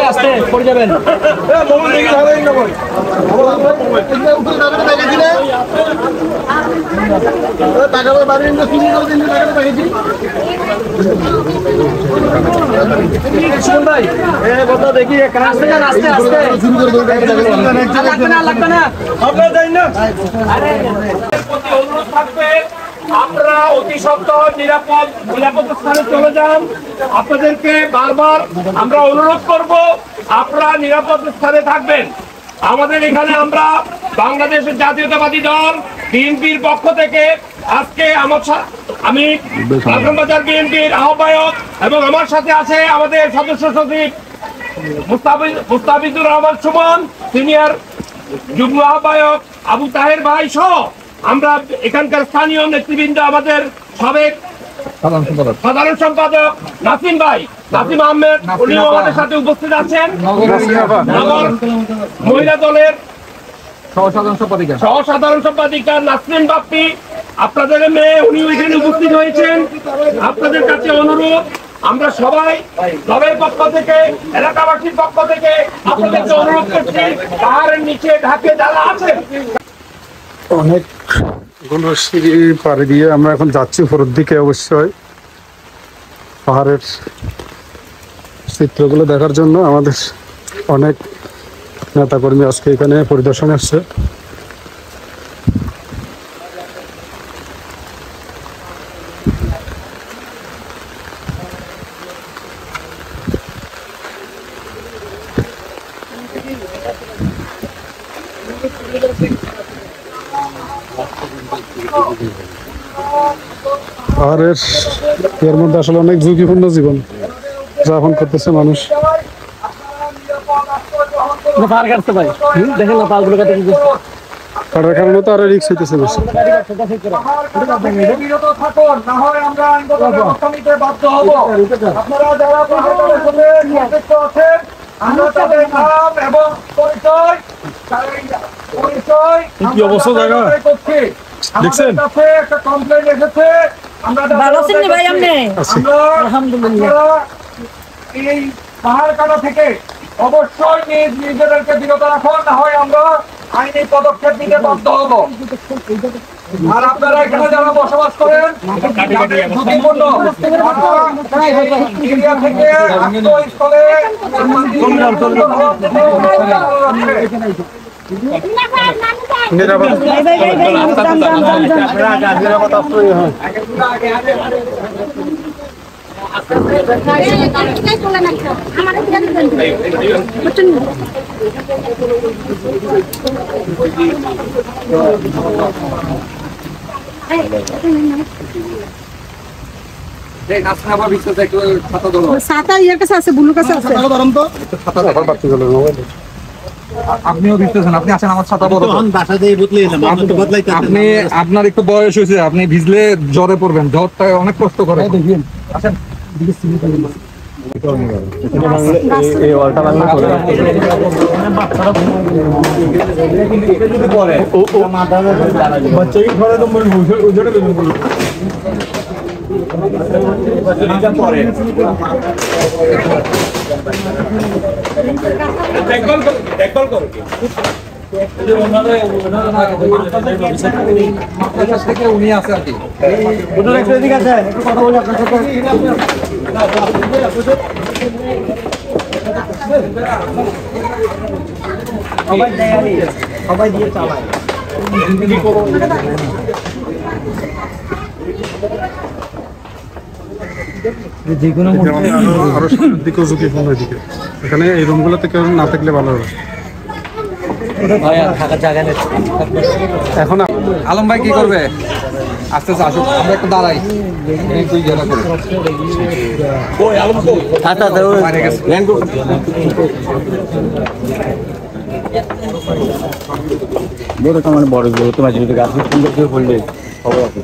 আসতে পড়ে যাবেন দেখি আস্তে আস্তে লাগবে না আপনারা যাই না অনুরোধ থাকবে আপনারা অতি সত্বর নিরাপদ স্থানে চলে যান। আপনাদেরকে বারবার আমরা অনুরোধ করব আপনারা নিরাপদ স্থানে থাকবেন। আমাদের এখানে আমরা বাংলাদেশের জাতীয়তাবাদী দল বিএনপির পক্ষ থেকে আজকে আমি লালখানবাজার বিএনপির আহ্বায়ক এবং আমার সাথে আছে আমাদের সদস্য সচিব মুস্তাফিজুর রহমান সুমন, সিনিয়র যুগ্ম আহ্বায়ক আবু তাহের ভাই সহ আমরা এখানকার স্থানীয় নেতৃবৃন্দ, আমাদের সাবেক সাধারণ সম্পাদক নাসিম আহমেদ, উনিও আমাদের সাথে উপস্থিত আছেন। নগর মহিলা দলের সহসাধারণ সম্পাদিকা নাসরিন বাপ্পি, আপনাদের মেয়ে, উনি এখানে উপস্থিত হয়েছেন। আপনাদের কাছে অনুরোধ, আমরা সবাই দলের পক্ষ থেকে, এলাকাবাসীর পক্ষ থেকে আপনাদেরকে অনুরোধ করছি, পাহাড়ের নিচে ঢাকে যারা আছেন অনেকগুলো সিঁড়ি পাড়ি দিয়ে আমরা এখন যাচ্ছি উপরের দিকে। অবশ্যই পাহাড়ের চিত্রগুলো দেখার জন্য আমাদের অনেক নেতাকর্মী আজকে এখানে পরিদর্শনে আসছে। পাহাড়ের এর মধ্যে আসলে অনেক ঝুঁকিপূর্ণ জীবন যাপন করতেছে মানুষ। কাটার কারণে তো আরো রিস্ক হইতেছে বেশি। কি অবস্থা জায়গা দেখছেন? একটা কমপ্লেন এসেছে, এই পাহাড় কাটা থেকে অবশ্যই নিজেদেরকে বিরত রাখুন, না হয় আমরা আইনি পদক্ষেপ নিতে বাধ্য হব। আর আপনারা এখানে যারা বসবাস করেন ঝুঁকিপূর্ণ এরিয়া থেকে স্থলে আপনিও ভিজতেছেন, আপনি আছেন আমার ছাতা বড়, আপনি আপনার একটু বয়স হয়েছে, আপনি ভিজলে জ্বরে পড়বেন, জ্বরটা অনেক কষ্ট করে। দেখেন আসেন উনি আছে আর কি কথা বলি আপনার সাথে। সবাই দিয়ে চালায় যেকোনো আরো সামনের দিকেও ঝুঁকিপূর্ণ দিকে। এখানে এই রুমগুলোতে কেউ না থাকলে ভালো হবে। এখন আলম ভাই কি করবে? আস্তে আস্তে আসুক, আমরা একটু দাঁড়াই। বড় তোমার গাছ সুন্দর করে পড়লে খবর আছে।